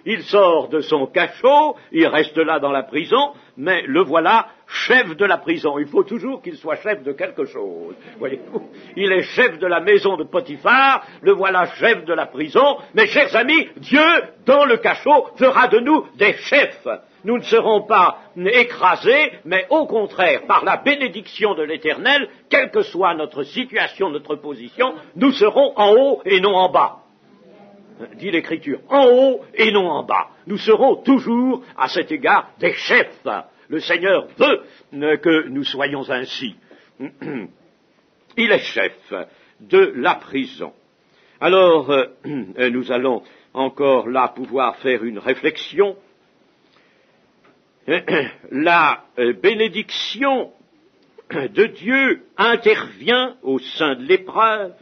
Il sort de son cachot, il reste là dans la prison, mais le voilà chef de la prison. Il faut toujours qu'il soit chef de quelque chose. Voyez-vous, il est chef de la maison de Potiphar, le voilà chef de la prison. Mes chers amis, Dieu, dans le cachot, fera de nous des chefs. Nous ne serons pas écrasés, mais au contraire, par la bénédiction de l'Éternel, quelle que soit notre situation, notre position, nous serons en haut et non en bas. Dit l'Écriture, en haut et non en bas. Nous serons toujours, à cet égard, des chefs. Le Seigneur veut que nous soyons ainsi. Il est chef de la prison. Alors, nous allons encore là pouvoir faire une réflexion. La bénédiction de Dieu intervient au sein de l'épreuve,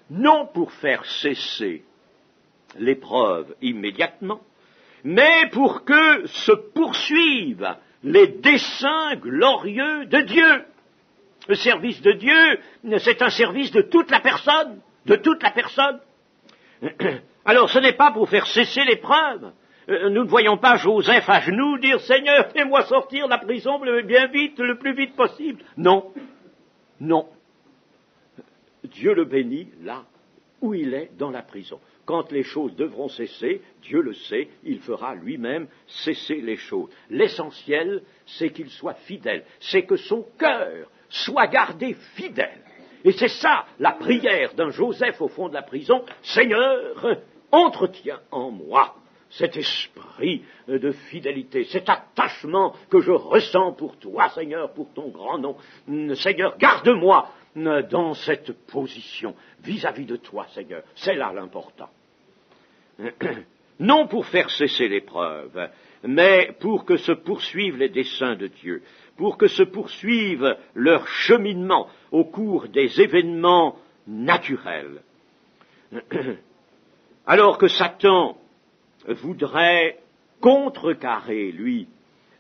non pour faire cesser l'épreuve immédiatement, mais pour que se poursuivent les desseins glorieux de Dieu. Le service de Dieu, c'est un service de toute la personne, de toute la personne. Alors ce n'est pas pour faire cesser l'épreuve. Nous ne voyons pas Joseph à genoux dire « Seigneur, fais-moi sortir de la prison bien vite, le plus vite possible ». Non, non. Dieu le bénit là où il est dans la prison. Quand les choses devront cesser, Dieu le sait, il fera lui-même cesser les choses. L'essentiel, c'est qu'il soit fidèle, c'est que son cœur soit gardé fidèle. Et c'est ça, la prière d'un Joseph au fond de la prison. Seigneur, entretiens en moi cet esprit de fidélité, cet attachement que je ressens pour toi, Seigneur, pour ton grand nom. Seigneur, garde-moi dans cette position vis-à-vis de toi, Seigneur. C'est là l'important. Non pour faire cesser l'épreuve, mais pour que se poursuivent les desseins de Dieu, pour que se poursuive leur cheminement au cours des événements naturels. Alors que Satan voudrait contrecarrer, lui,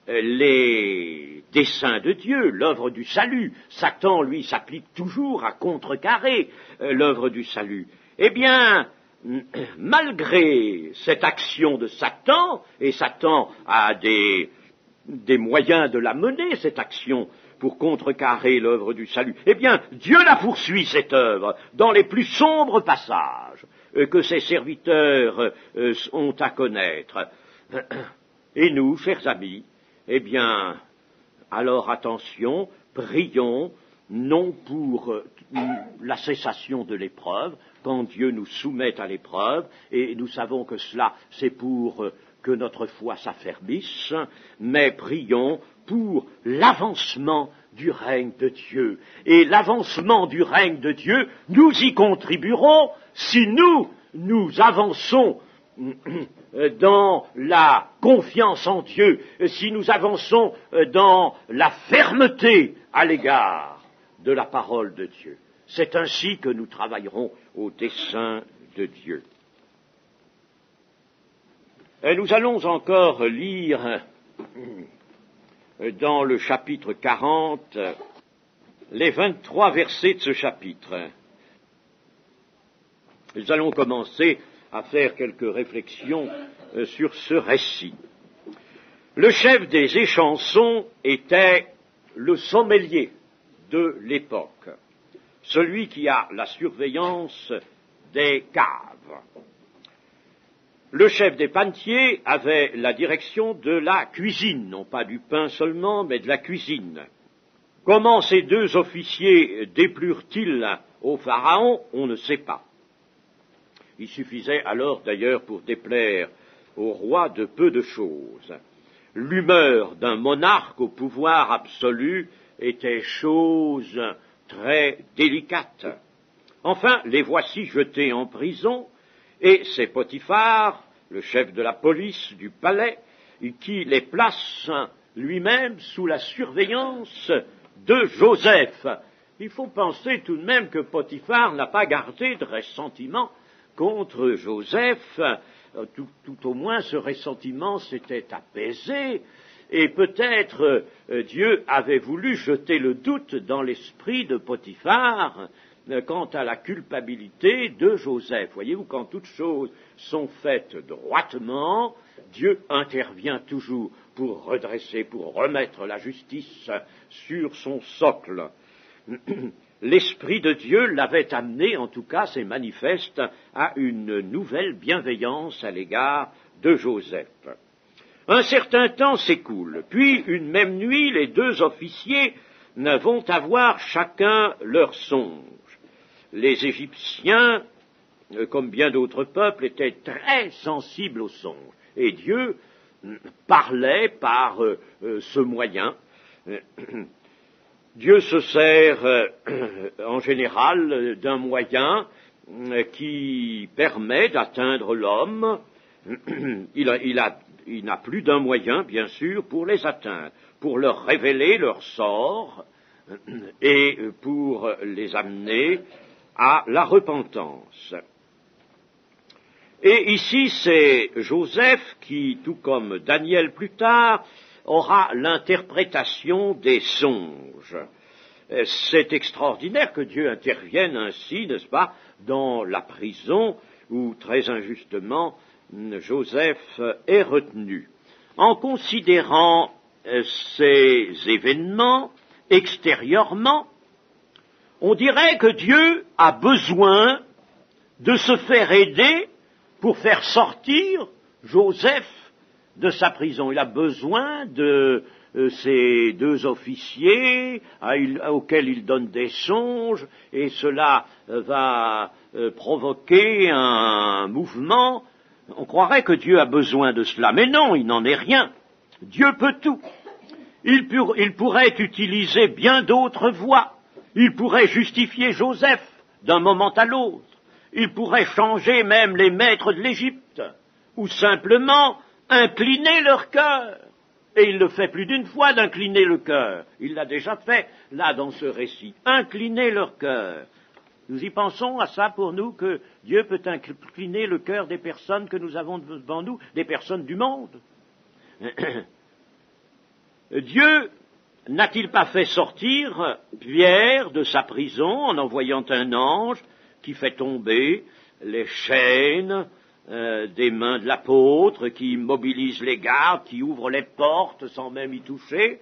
les desseins de Dieu, l'œuvre du salut. Satan, lui, s'applique toujours à contrecarrer l'œuvre du salut. Eh bien, malgré cette action de Satan, et Satan a des moyens de la mener, cette action, pour contrecarrer l'œuvre du salut, eh bien, Dieu la poursuit, cette œuvre, dans les plus sombres passages que ses serviteurs ont à connaître. Et nous, chers amis, eh bien, alors attention, prions, non pour la cessation de l'épreuve, quand Dieu nous soumet à l'épreuve, et nous savons que cela, c'est pour que notre foi s'affermisse, mais prions pour l'avancement du règne de Dieu. Et l'avancement du règne de Dieu, nous y contribuerons si nous avançons dans la confiance en Dieu, si nous avançons dans la fermeté à l'égard de la parole de Dieu. C'est ainsi que nous travaillerons au dessein de Dieu. Et nous allons encore lire dans le chapitre 40 les 23 versets de ce chapitre. Nous allons commencer à faire quelques réflexions sur ce récit. Le chef des échansons était le sommelier de l'époque, celui qui a la surveillance des caves. Le chef des panetiers avait la direction de la cuisine, non pas du pain seulement, mais de la cuisine. Comment ces deux officiers déplurent-ils au Pharaon, on ne sait pas. Il suffisait alors d'ailleurs pour déplaire au roi de peu de choses. L'humeur d'un monarque au pouvoir absolu était chose très délicate. Enfin, les voici jetés en prison, et c'est Potiphar, le chef de la police du palais, qui les place lui-même sous la surveillance de Joseph. Il faut penser tout de même que Potiphar n'a pas gardé de ressentiment contre Joseph, tout au moins ce ressentiment s'était apaisé, et peut-être Dieu avait voulu jeter le doute dans l'esprit de Potiphar quant à la culpabilité de Joseph. Voyez-vous, quand toutes choses sont faites droitement, Dieu intervient toujours pour redresser, pour remettre la justice sur son socle. L'Esprit de Dieu l'avait amené, en tout cas c'est manifeste, à une nouvelle bienveillance à l'égard de Joseph. Un certain temps s'écoule, puis une même nuit, les deux officiers vont avoir chacun leur songe. Les Égyptiens, comme bien d'autres peuples, étaient très sensibles aux songes, et Dieu parlait par ce moyen. Dieu se sert en général d'un moyen qui permet d'atteindre l'homme. Il n'a plus d'un moyen, bien sûr, pour les atteindre, pour leur révéler leur sort et pour les amener à la repentance. Et ici, c'est Joseph qui, tout comme Daniel plus tard, aura l'interprétation des songes. C'est extraordinaire que Dieu intervienne ainsi, n'est-ce pas, dans la prison où, très injustement, Joseph est retenu. En considérant ces événements extérieurement, on dirait que Dieu a besoin de se faire aider pour faire sortir Joseph de sa prison. Il a besoin de ces deux officiers auxquels il donne des songes, et cela va provoquer un mouvement. On croirait que Dieu a besoin de cela, mais non, il n'en est rien. Dieu peut tout. Il pourrait utiliser bien d'autres voies. Il pourrait justifier Joseph d'un moment à l'autre. Il pourrait changer même les maîtres de l'Égypte, ou simplement incliner leur cœur. Et il le fait plus d'une fois d'incliner le cœur. Il l'a déjà fait, là, dans ce récit. Incliner leur cœur. Nous y pensons à ça pour nous, que Dieu peut incliner le cœur des personnes que nous avons devant nous, des personnes du monde. Dieu n'a-t-il pas fait sortir Pierre de sa prison en envoyant un ange qui fait tomber les chaînes des mains de l'apôtre, qui mobilise les gardes, qui ouvre les portes sans même y toucher?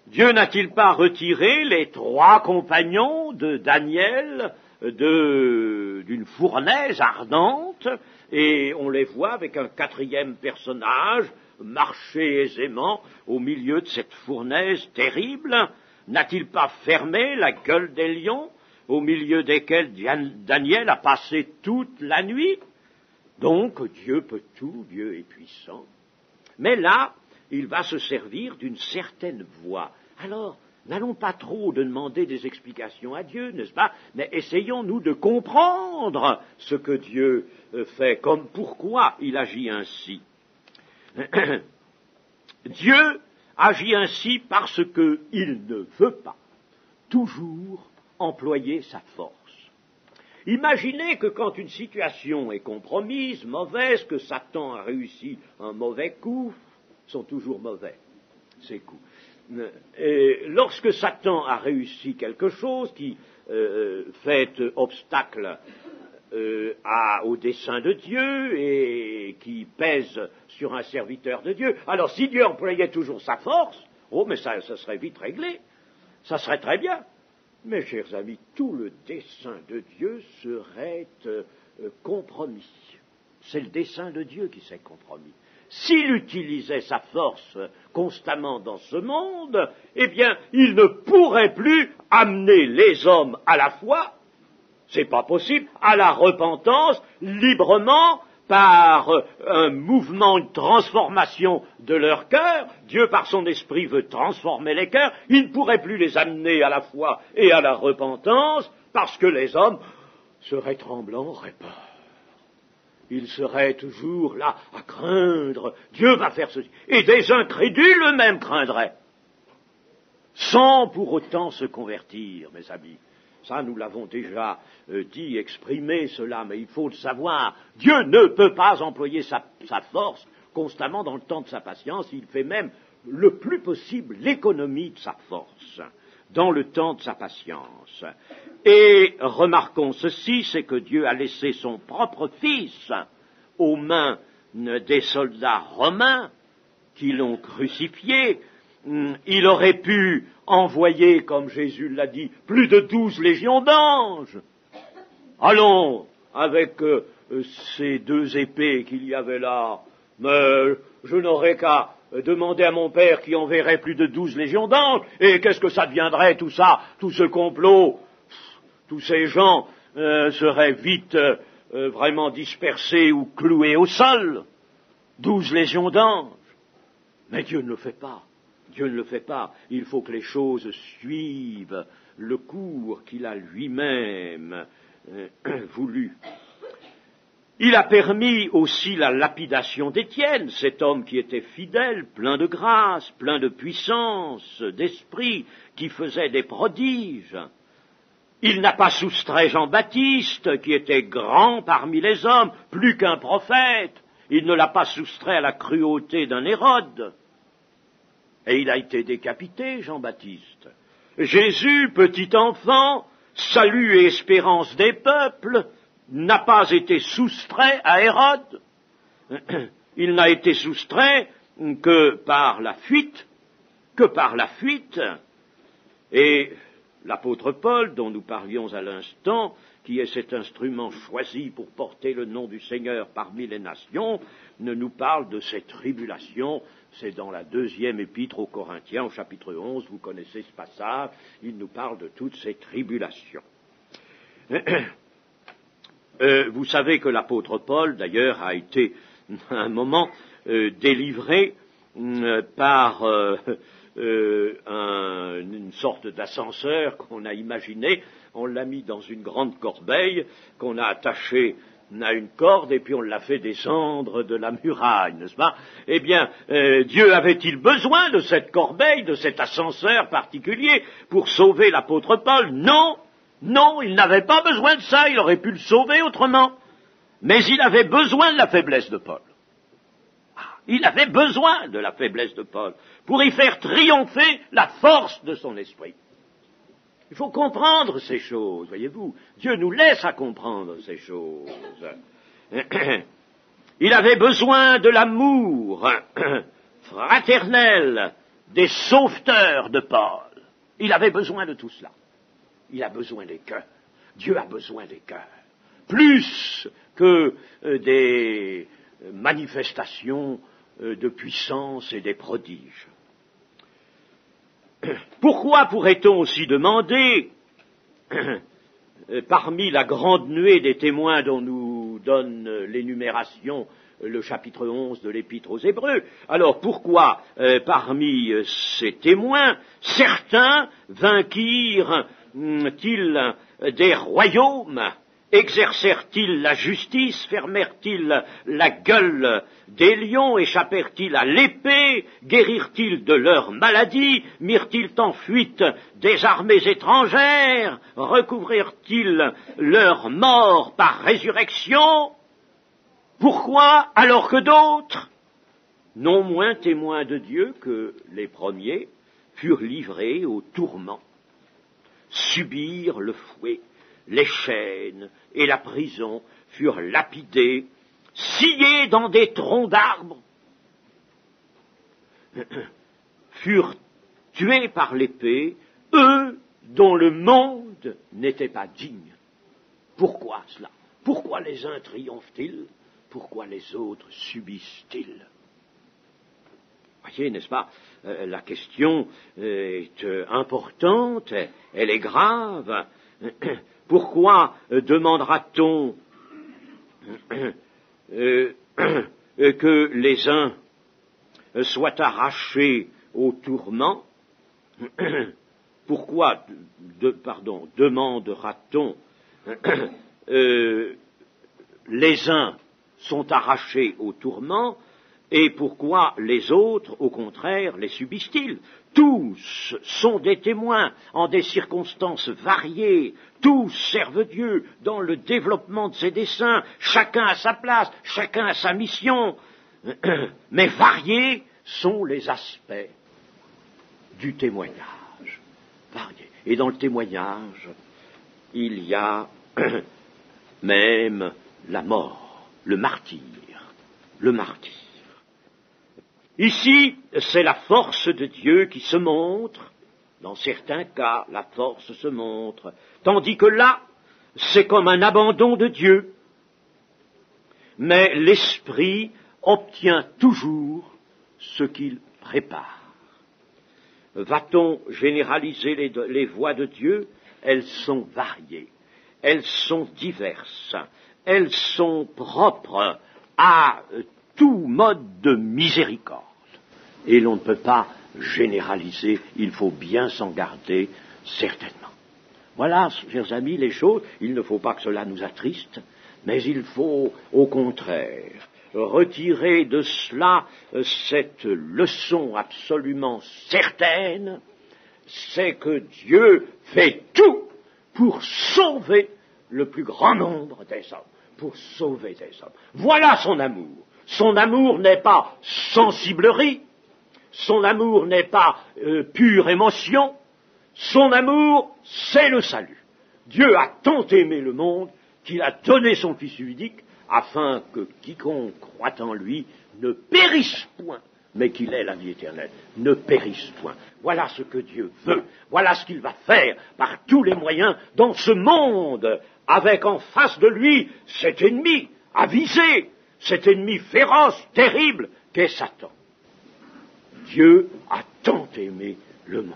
Dieu n'a-t-il pas retiré les trois compagnons de Daniel d'une fournaise ardente, et on les voit avec un quatrième personnage marcher aisément au milieu de cette fournaise terrible? N'a-t-il pas fermé la gueule des lions, au milieu desquels Daniel a passé toute la nuit? Donc Dieu peut tout, Dieu est puissant. Mais là, il va se servir d'une certaine voie. Alors, n'allons pas trop demander des explications à Dieu, n'est-ce pas? Mais essayons-nous de comprendre ce que Dieu fait, comme pourquoi il agit ainsi. Dieu agit ainsi parce qu'il ne veut pas toujours employer sa force. Imaginez que quand une situation est compromise, mauvaise, que Satan a réussi un mauvais coup, sont toujours mauvais, ces coups. Et lorsque Satan a réussi quelque chose qui fait obstacle au dessein de Dieu et qui pèse sur un serviteur de Dieu, alors si Dieu employait toujours sa force, mais ça serait vite réglé, ça serait très bien. Mes chers amis, tout le dessein de Dieu serait compromis. C'est le dessein de Dieu qui s'est compromis. S'il utilisait sa force constamment dans ce monde, eh bien, il ne pourrait plus amener les hommes à la foi, c'est pas possible, à la repentance, librement, par un mouvement, une transformation de leur cœur. Dieu, par son esprit, veut transformer les cœurs. Il ne pourrait plus les amener à la foi et à la repentance, parce que les hommes seraient tremblants, auraient peur. Ils seraient toujours là à craindre. Dieu va faire ceci. Et des incrédules eux-mêmes craindraient, sans pour autant se convertir, mes amis. Ça, nous l'avons déjà dit, exprimé cela, mais il faut le savoir. Dieu ne peut pas employer sa force constamment dans le temps de sa patience. Il fait même le plus possible l'économie de sa force dans le temps de sa patience. Et remarquons ceci, c'est que Dieu a laissé son propre Fils aux mains des soldats romains qui l'ont crucifié. Il aurait pu envoyer, comme Jésus l'a dit, plus de 12 légions d'anges. Allons, avec ces 2 épées qu'il y avait là, mais je n'aurais qu'à demander à mon Père qui enverrait plus de 12 légions d'anges, et qu'est-ce que ça deviendrait tout ça, tout ce complot? Tous ces gens seraient vite vraiment dispersés ou cloués au sol. 12 légions d'anges. Mais Dieu ne le fait pas. Dieu ne le fait pas. Il faut que les choses suivent le cours qu'il a lui-même voulu. Il a permis aussi la lapidation d'Étienne, cet homme qui était fidèle, plein de grâce, plein de puissance, d'esprit, qui faisait des prodiges. Il n'a pas soustrait Jean-Baptiste, qui était grand parmi les hommes, plus qu'un prophète. Il ne l'a pas soustrait à la cruauté d'un Hérode. Et il a été décapité, Jean-Baptiste. Jésus, petit enfant, salut et espérance des peuples, n'a pas été soustrait à Hérode. Il n'a été soustrait que par la fuite, Et l'apôtre Paul, dont nous parlions à l'instant, qui est cet instrument choisi pour porter le nom du Seigneur parmi les nations, nous parle de ces tribulations. C'est dans la 2e épître aux Corinthiens, au chapitre 11, vous connaissez ce passage, il nous parle de toutes ces tribulations. Vous savez que l'apôtre Paul, d'ailleurs, a été à un moment délivré par une sorte d'ascenseur qu'on a imaginé. On l'a mis dans une grande corbeille qu'on a attachée à une corde et puis on l'a fait descendre de la muraille, n'est-ce pas? Eh bien, Dieu avait-il besoin de cette corbeille, de cet ascenseur particulier pour sauver l'apôtre Paul? Non, non, il n'avait pas besoin de ça, il aurait pu le sauver autrement. Mais il avait besoin de la faiblesse de Paul. Il avait besoin de la faiblesse de Paul pour y faire triompher la force de son esprit. Il faut comprendre ces choses, voyez-vous. Dieu nous laisse à comprendre ces choses. Il avait besoin de l'amour fraternel des sauveteurs de Paul. Il avait besoin de tout cela. Il a besoin des cœurs. Dieu a besoin des cœurs. Plus que des manifestations de puissance et des prodiges. Pourquoi pourrait-on aussi demander, parmi la grande nuée des témoins dont nous donne l'énumération le chapitre 11 de l'Épître aux Hébreux, alors pourquoi parmi ces témoins, certains vainquirent-ils des royaumes, exercèrent-ils la justice, fermèrent-ils la gueule des lions, échappèrent-ils à l'épée, guérirent-ils de leurs maladies, mirent-ils en fuite des armées étrangères, recouvrirent-ils leur mort par résurrection? Pourquoi alors que d'autres, non moins témoins de Dieu que les premiers, furent livrés au tourment, subirent le fouet, les chaînes et la prison, furent lapidés, sciés dans des troncs d'arbres, furent tués par l'épée, eux dont le monde n'était pas digne. Pourquoi cela? Pourquoi les uns triomphent-ils? Pourquoi les autres subissent-ils? Voyez, n'est-ce pas, la question est importante, elle est grave. Pourquoi demandera-t-on que les uns soient arrachés au tourment? Pourquoi, demandera-t-on les uns sont arrachés au tourment Et pourquoi les autres, au contraire, les subissent-ils? Tous sont des témoins en des circonstances variées, tous servent Dieu dans le développement de ses desseins, chacun à sa place, chacun à sa mission, mais variés sont les aspects du témoignage. Variés. Et dans le témoignage, il y a même la mort, le martyr. Ici, c'est la force de Dieu qui se montre. Dans certains cas, la force se montre. Tandis que là, c'est comme un abandon de Dieu. Mais l'Esprit obtient toujours ce qu'il prépare. Va-t-on généraliser les voies de Dieu? Elles sont variées, elles sont diverses, elles sont propres à tout mode de miséricorde. Et l'on ne peut pas généraliser, il faut bien s'en garder, certainement. Voilà, chers amis, les choses, il ne faut pas que cela nous attriste, mais il faut, au contraire, retirer de cela cette leçon absolument certaine, c'est que Dieu fait tout pour sauver le plus grand nombre des hommes, pour sauver des hommes. Voilà son amour. Son amour n'est pas sensiblerie, son amour n'est pas pure émotion, son amour, c'est le salut. Dieu a tant aimé le monde qu'il a donné son Fils unique afin que quiconque croit en lui ne périsse point, mais qu'il ait la vie éternelle, ne périsse point. Voilà ce que Dieu veut, voilà ce qu'il va faire par tous les moyens dans ce monde, avec en face de lui cet ennemi avisé, cet ennemi féroce, terrible, qu'est Satan. Dieu a tant aimé le monde.